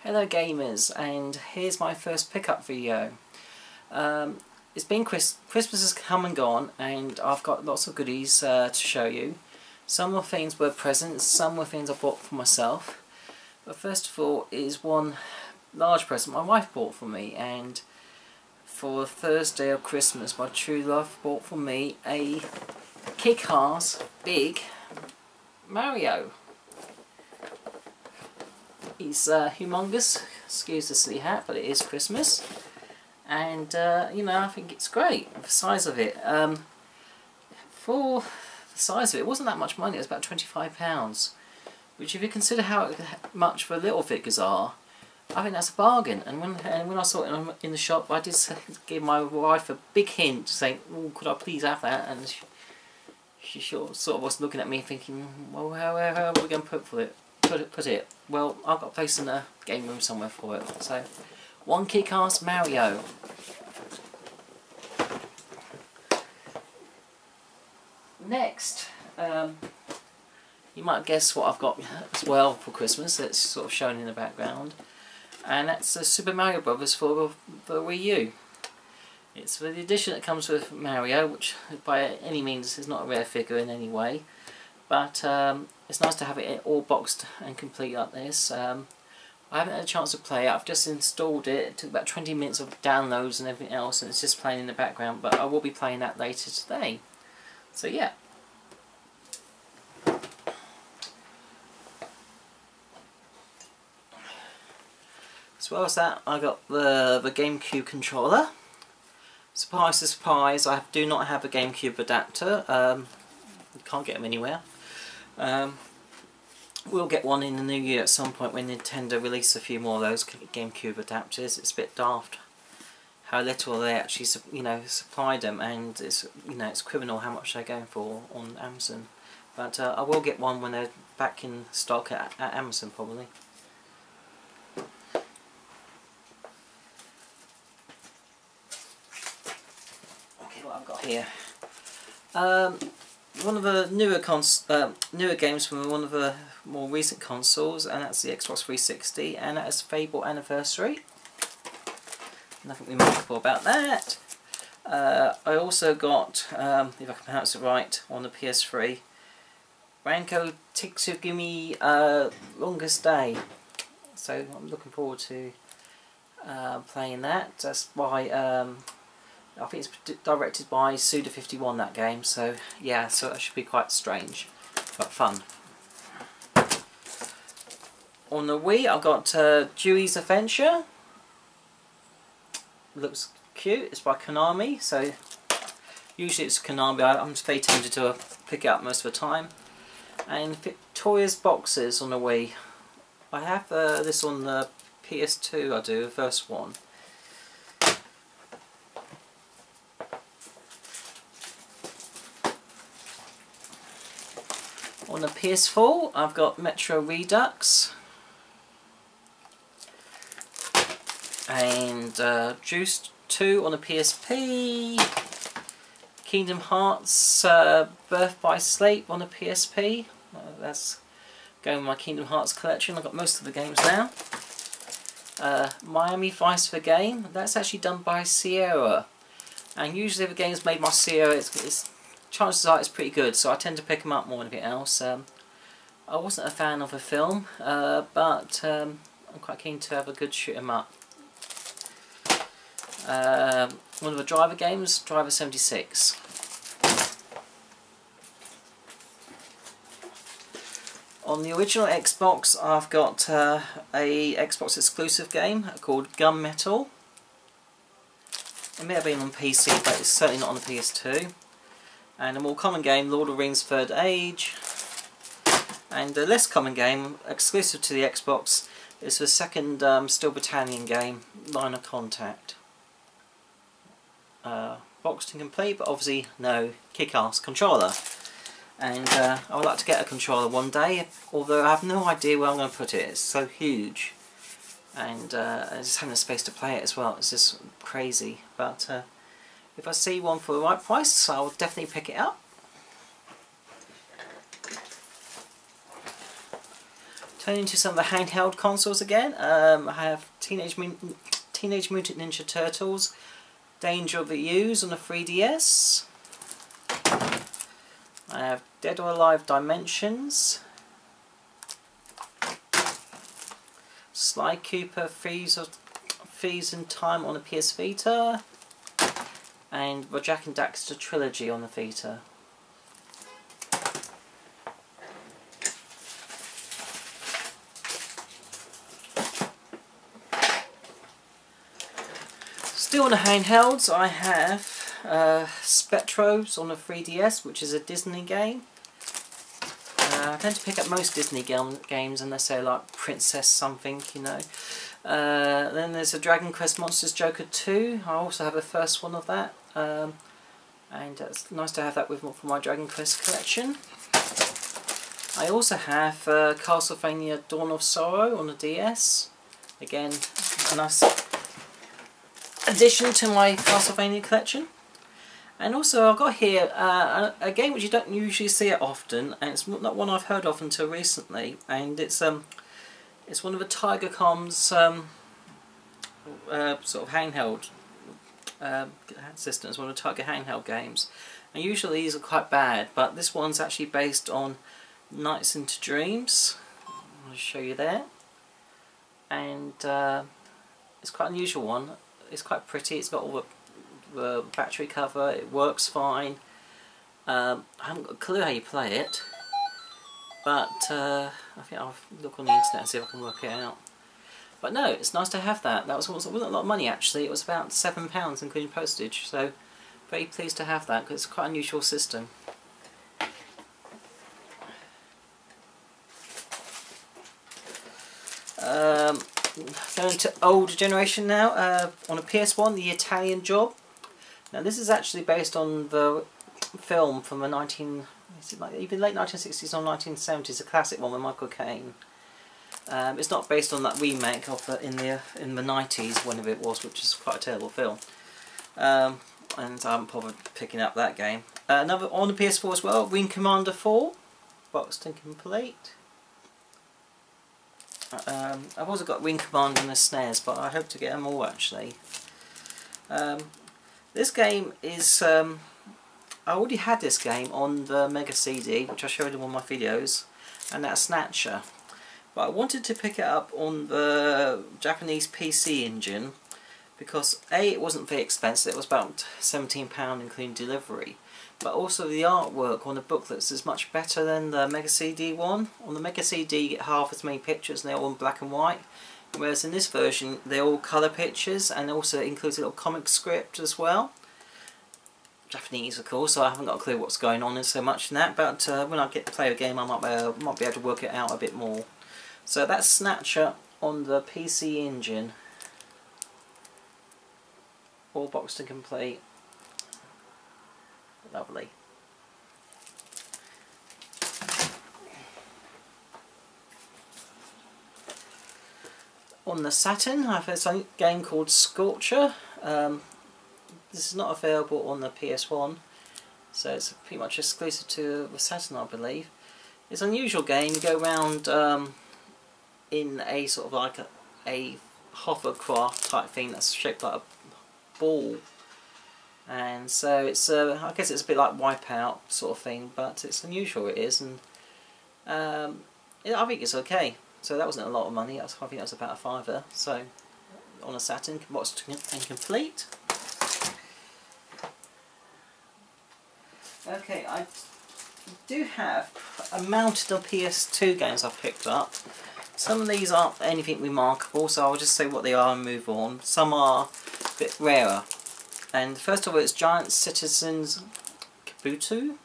Hello gamers, and here's my first pickup video. It's been Christmas has come and gone, and I've got lots of goodies to show you. Some of the things were presents, some were things I bought for myself. But first of all is one large present my wife bought for me, and for the Thursday of Christmas my true love bought for me a kick-ass big Mario. He's humongous, excuse the silly hat, but it is Christmas, and you know, I think it's great. The size of it, for the size of it, it wasn't that much money. It was about £25, which if you consider how much the little figures are, I think that's a bargain. And when I saw it in the shop, I did give my wife a big hint, saying, "Oh, could I please have that?" And she sort of was looking at me thinking, "Well, how are we going to put it? Well, I've got a place in the game room somewhere for it." So, one kick-ass Mario. Next, you might guess what I've got as well for Christmas. That's sort of shown in the background, and that's Super Mario Brothers for the Wii U. It's the edition that comes with Mario, which by any means is not a rare figure in any way, but it's nice to have it all boxed and complete like this. I haven't had a chance to play it. I've just installed it. It took about 20 minutes of downloads and everything else, and it's just playing in the background, but I will be playing that later today. So yeah. As well as that, I got the GameCube controller. Surprise, surprise, I do not have a GameCube adapter. You can't get them anywhere. We'll get one in the new year at some point when Nintendo release a few more of those GameCube adapters. It's a bit daft how little they actually, you know, supplied them, and it's, you know, it's criminal how much they're going for on Amazon. But I will get one when they're back in stock at Amazon probably. Okay, what I've got here. One of the newer games from one of the more recent consoles, and that's the Xbox 360, and that is Fable Anniversary. Nothing remarkable about that. I also got, if I can pronounce it right, on the PS3, Ranko Tsugumi Longest Day. So I'm looking forward to playing that. That's by I think it's directed by Suda51, that game, so yeah, so that should be quite strange, but fun. On the Wii, I've got Dewey's Adventure. Looks cute. It's by Konami, so usually it's Konami. I'm very tempted to pick it up most of the time. And Victoria's Boxes on the Wii. I have this on the PS2, I do, the first one. On the PS4, I've got Metro Redux and Juice 2 on the PSP, Kingdom Hearts Birth by Sleep on the PSP. That's going with my Kingdom Hearts collection. I've got most of the games now. Miami Vice the game. That's actually done by Sierra, and usually if a game's made by Sierra, chances are it's pretty good, so I tend to pick them up more than anything else. I wasn't a fan of the film, but I'm quite keen to have a good shoot 'em up. One of the driver games, Driver 76. On the original Xbox, I've got a Xbox exclusive game called Gunmetal. It may have been on PC, but it's certainly not on the PS2. And a more common game, Lord of the Rings Third Age. And a less common game, exclusive to the Xbox, is the second Steel Battalion game, Line of Contact. Boxed and complete, but obviously no kick-ass controller. And I would like to get a controller one day, although I have no idea where I'm going to put it. It's so huge. And just having the space to play it as well, it's just crazy. But if I see one for the right price, I'll definitely pick it up. Turning to some of the handheld consoles again, I have Teenage Mutant Ninja Turtles, Danger of the Use on the 3DS. I have Dead or Alive Dimensions, Sly Cooper Thieves in Time on the PS Vita, and the Jak and Daxter Trilogy on the Vita. Still on the handhelds, I have Spectros on the 3DS, which is a Disney game. I tend to pick up most Disney games unless they're like Princess something, you know. Then there's a Dragon Quest Monsters Joker 2. I also have the first one of that. And it's nice to have that for my Dragon Quest collection. I also have Castlevania Dawn of Sorrow on the DS. Again, a nice addition to my Castlevania collection. And also I've got here a game which you don't usually see it often, and it's not one I've heard of until recently, and it's one of the Tiger Com's sort of handheld systems, one of the Tiger handheld games. And usually these are quite bad, but this one's actually based on Nights into Dreams. I'll show you there. And it's quite an unusual one. It's quite pretty. It's got all the battery cover. It works fine. I haven't got a clue how you play it, but I think I'll look on the internet and see if I can work it out. But no, it's nice to have that. That wasn't a lot of money actually. It was about £7 including postage. So very pleased to have that because it's quite an unusual system. Going to older generation now, on a PS1, The Italian Job. Now this is actually based on the film from the either late 1960s or 1970s, a classic one with Michael Caine. It's not based on that remake of in the 90s, whenever it was, which is quite a terrible film. And I haven't bothered picking up that game. Another on the PS4 as well, Wing Commander 4, boxed and complete. I've also got Wing Commander and the SNES, but I hope to get them all actually. This game is, I already had this game on the Mega CD, which I showed in one of my videos, and that's Snatcher. But I wanted to pick it up on the Japanese PC engine, because A, it wasn't very expensive, it was about £17 including delivery. But also the artwork on the booklets is much better than the Mega CD one. On the Mega CD you get half as many pictures and they're all in black and white. Whereas in this version they're all colour pictures, and also includes a little comic script as well. Japanese of course, so I haven't got a clue what's going on in so much in that, but when I get to play a game I might be able to work it out a bit more. So that's Snatcher on the PC engine. All boxed and complete. Lovely. On the Saturn I have a game called Scorcher. This is not available on the PS1, so it's pretty much exclusive to the Saturn I believe. It's an unusual game. You go around in a sort of like a hovercraft type thing that's shaped like a ball. And so it's, I guess it's a bit like Wipeout sort of thing, but it's unusual it is, and I think it's okay. So that wasn't a lot of money, I think that was about a £5. So on a Saturn, boxed and complete. Okay, I do have a mounted of PS2 games I've picked up. Some of these aren't anything remarkable, so I'll just say what they are and move on. Some are a bit rarer. And first of all, it's Giant Citizens Kabuto.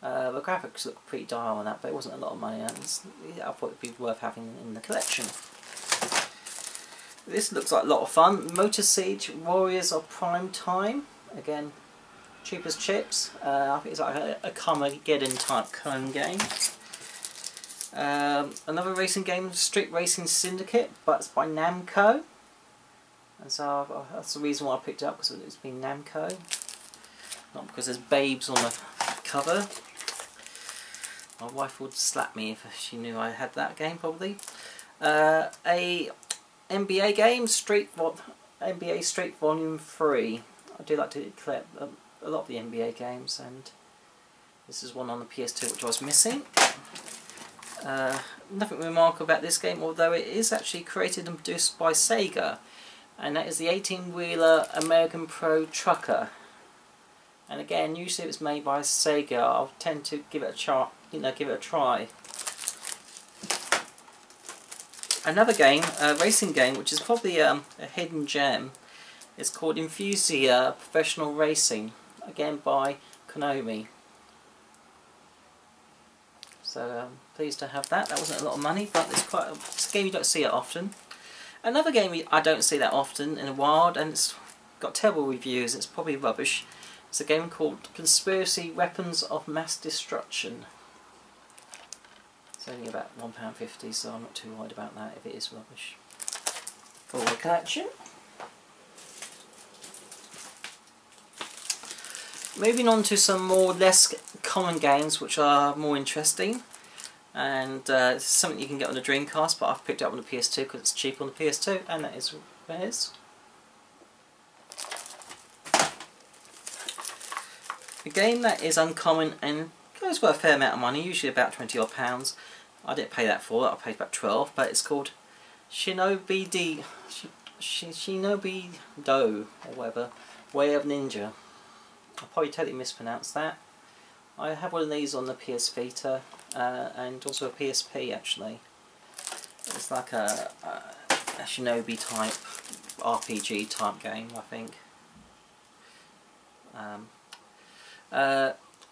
The graphics look pretty dire on that, but it wasn't a lot of money, and I thought it would be worth having in the collection. This looks like a lot of fun. Motor Siege Warriors of Prime Time. Again, cheap as chips. I think it's like a Carmageddon type clone game. Another racing game, Street Racing Syndicate, but it's by Namco. And so that's the reason why I picked it up, because it's been Namco, not because there's babes on the cover. My wife would slap me if she knew I had that game, probably. A NBA game, NBA Street Volume 3. I do like to collect a lot of the NBA games, and this is one on the PS2 which I was missing. Nothing remarkable about this game, although it is actually created and produced by Sega, and that is the 18-wheeler American Pro Trucker. And again, usually if it's made by Sega, I'll tend to give it a try. Another game, a racing game, which is probably a hidden gem, is called Infusia Professional Racing, again by Konami. So pleased to have that. That wasn't a lot of money, but it's a game you don't see it often. Another game I don't see that often in the wild, and it's got terrible reviews. It's probably rubbish. It's a game called Conspiracy Weapons of Mass Destruction. It's only about £1.50, so I'm not too worried about that if it is rubbish. For the collection. Moving on to some less common games which are more interesting. And it's something you can get on the Dreamcast, but I've picked it up on the PS2 because it's cheap on the PS2, and that is Bears. A game that is uncommon and goes for a fair amount of money, usually about £20 odd. I didn't pay that for it, I paid about 12, but it's called Shinobi Do, or whatever, Way of Ninja. I'll probably totally mispronounce that. I have one of these on the PS Vita, and also a PSP actually. It's like a Shinobi type, RPG type game, I think.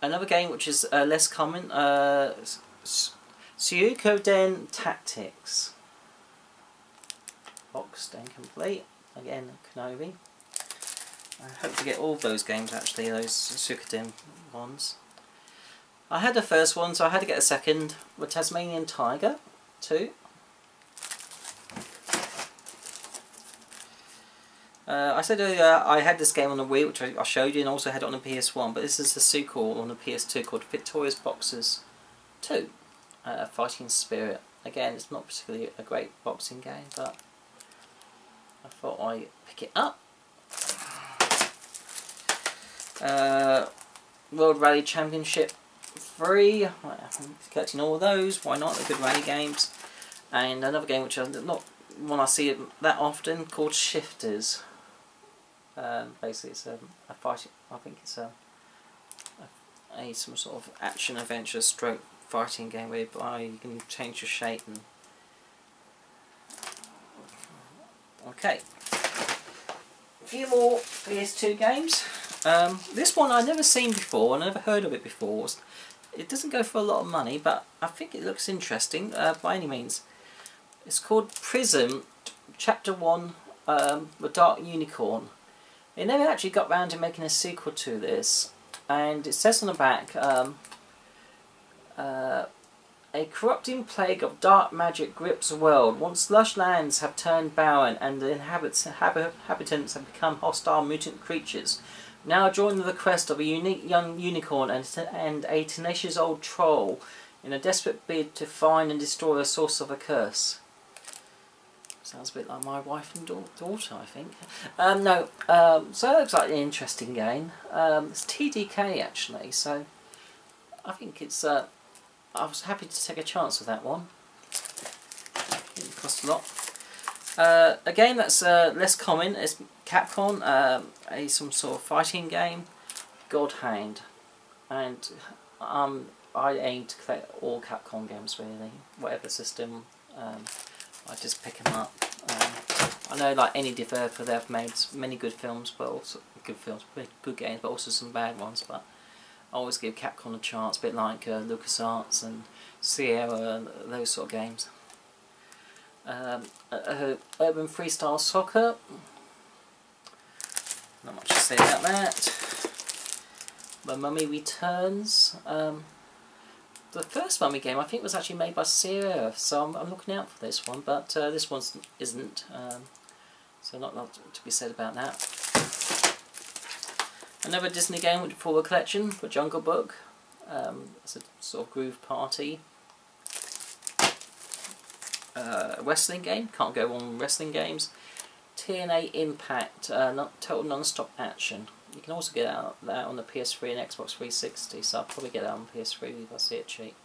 Another game which is less common, Suikoden Tactics. Boxed and complete. Again, Konami. I hope to get all those games actually, those Suikoden ones. I had the first one, so I had to get a second, with Tasmanian Tiger 2. I said earlier I had this game on the Wii, which I showed you, and also had it on the PS1, but this is the sequel on the PS2 called Victorious Boxers 2, Fighting Spirit. Again, it's not particularly a great boxing game, but I thought I'd pick it up. World Rally Championship 3, I'm collecting all of those, why not, they're good rally games. And another game which I'm not one I see it that often, called Shifters. Basically it's a fighting, I think it's some sort of action adventure stroke fighting game whereby you can change your shape and... Okay. A few more PS2 games. This one I've never seen before, I never heard of it before. It doesn't go for a lot of money, but I think it looks interesting by any means. It's called Prism Chapter 1, The Dark Unicorn. They never actually got round to making a sequel to this, and it says on the back, a corrupting plague of dark magic grips the world. Once lush lands have turned barren and the inhabitants have become hostile mutant creatures. Now join the quest of a unique young unicorn and a tenacious old troll in a desperate bid to find and destroy the source of a curse. Sounds a bit like my wife and daughter, I think. So it looks like an interesting game. It's TDK actually, so I think it's... I was happy to take a chance with that one. It cost a lot. A game that's less common is Capcom, some sort of fighting game, God Hand. And I aim to collect all Capcom games really, whatever system. I just pick them up. I know, like any developer, they've made many good films, but also good games, but also some bad ones. But I always give Capcom a chance, a bit like LucasArts and Sierra, those sort of games. Urban Freestyle Soccer. Not much to say about that. The Mummy Returns. The first Mummy game I think was actually made by Sierra, so I'm looking out for this one, but this one isn't, so not a lot to be said about that. Another Disney game for the collection, for Jungle Book. It's a sort of groove party. Wrestling game, can't go on wrestling games. TNA Impact, total non-stop action. You can also get that on the PS3 and Xbox 360, so I'll probably get that on PS3 if I see it cheap.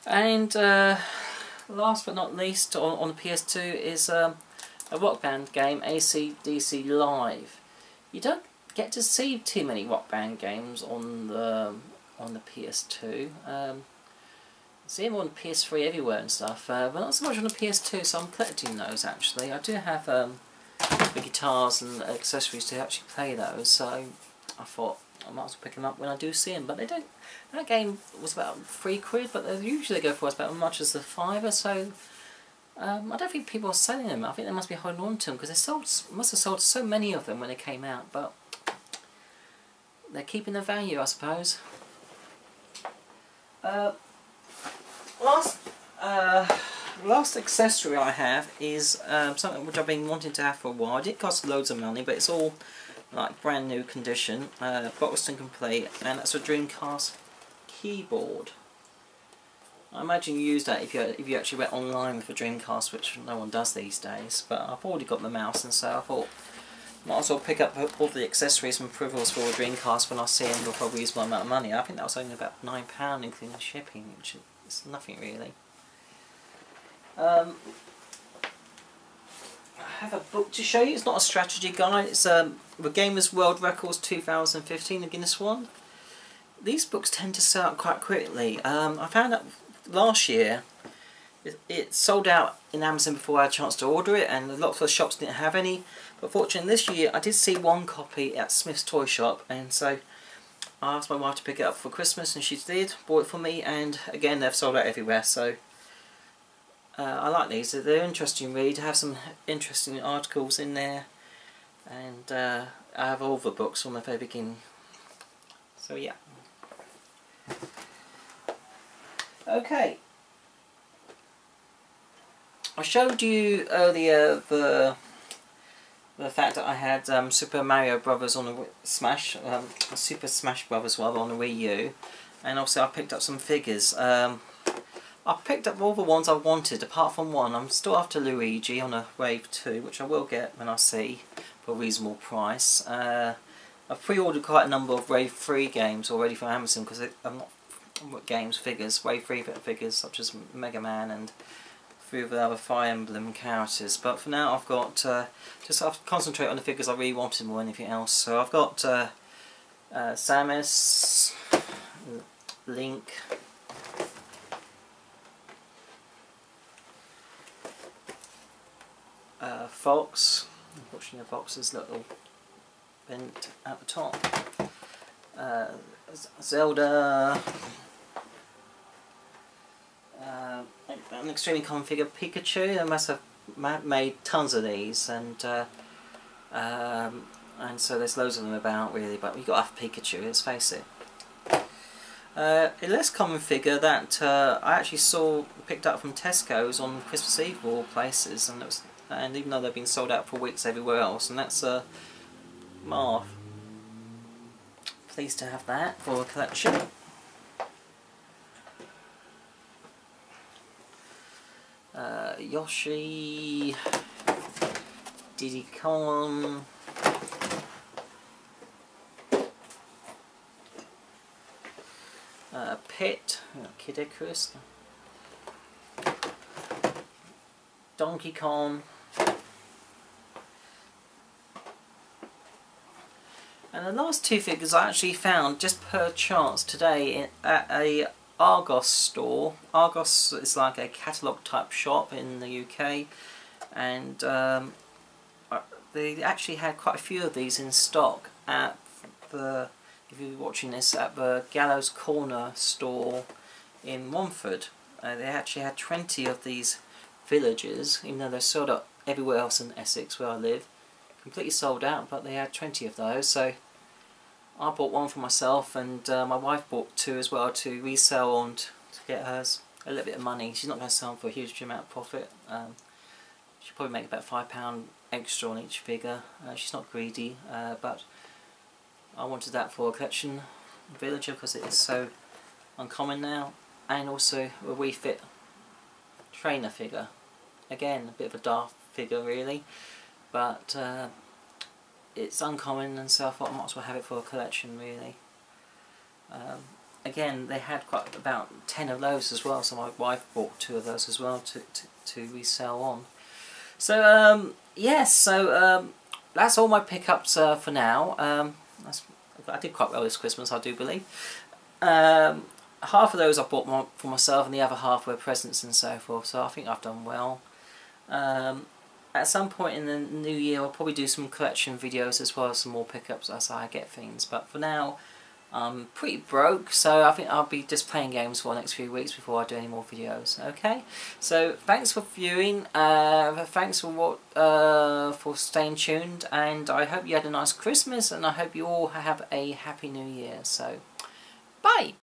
And last but not least, on the PS2 is a rock band game, AC/DC Live. You don't get to see too many rock band games on the PS2. See them on PS3 everywhere and stuff, but not so much on the PS2, so I'm collecting those actually. I do have the guitars and accessories to actually play those, so I thought I might as well pick them up when I do see them. But they don't. That game was about £3, but they usually go for about as much as the £5, so I don't think people are selling them. I think they must be holding on to them because they must have sold so many of them when they came out, but they're keeping the value, I suppose. Last accessory I have is something which I've been wanting to have for a while. It didn't cost loads of money, but it's all like brand new condition, boxed and complete, and that's a Dreamcast keyboard. I imagine you use that if you actually went online with a Dreamcast, which no one does these days. But I've already got the mouse, and so I thought might as well pick up all the accessories and peripherals for a Dreamcast when I see them for a reasonable amount of money. I think that was only about £9 including shipping, which is nothing really. I have a book to show you. It's not a strategy guide. It's the Gamers World Records 2015, the Guinness one. These books tend to sell out quite quickly. I found out last year it sold out in Amazon before I had a chance to order it, and a lot of the shops didn't have any. But fortunately this year I did see one copy at Smith's Toy Shop, and so I asked my wife to pick it up for Christmas, and she did, bought it for me, and again they've sold out everywhere. So I like these. They're interesting read, have some interesting articles in there, and I have all the books from the very beginning. So yeah. Okay. I showed you earlier the fact that I had Super Mario Brothers on the Super Smash Brothers rather on the Wii U, and also I picked up some figures. I picked up all the ones I wanted, apart from one. I'm still after Luigi on a Wave 2, which I will get when I see for a reasonable price. I've pre-ordered quite a number of Wave 3 games already from Amazon, because I'm not figures, Wave 3 figures such as Mega Man and a few of the other Fire Emblem characters. But for now I've got, just have to concentrate on the figures I really wanted more than anything else. So I've got Samus, Link, Fox. Unfortunately the Fox is a little bent at the top. Zelda, an extremely common figure, Pikachu. They must have made tons of these, and so there's loads of them about really, but you've got to have Pikachu, let's face it. A less common figure that I actually picked up from Tesco's on Christmas Eve of all places, and even though they've been sold out for weeks everywhere else, and that's Marv. Pleased to have that for a collection. Yoshi, Diddy Kong, Pit, Kid Icarus, Donkey Kong, and the last two figures I actually found just per chance today at a Argos store. Argos is like a catalogue type shop in the UK, and they actually had quite a few of these in stock at the, if you're watching this, at the Gallows Corner store in Romford. They actually had 20 of these villages, even though they're sold out everywhere else in Essex where I live. Completely sold out, but they had 20 of those, so I bought one for myself, and my wife bought two as well to resell on to get hers a little bit of money. She's not going to sell them for a huge amount of profit. She'll probably make about £5 extra on each figure. She's not greedy, but I wanted that for a collection villager because it is so uncommon now, and also a Wii Fit trainer figure. Again, a bit of a daft figure really, but it's uncommon, and so I thought I might as well have it for a collection really. Again, they had quite about 10 of those as well, so my wife bought 2 of those as well to resell on. So yes, so that's all my pickups for now. I did quite well this Christmas, I do believe. Half of those I bought for myself, and the other half were presents and so forth, so I think I've done well. At some point in the new year I'll probably do some collection videos as well as some more pickups as I get things, but for now I'm pretty broke, so I think I'll be just playing games for the next few weeks before I do any more videos. Okay, so thanks for viewing, thanks for staying tuned, and I hope you had a nice Christmas, and I hope you all have a happy new year. So bye.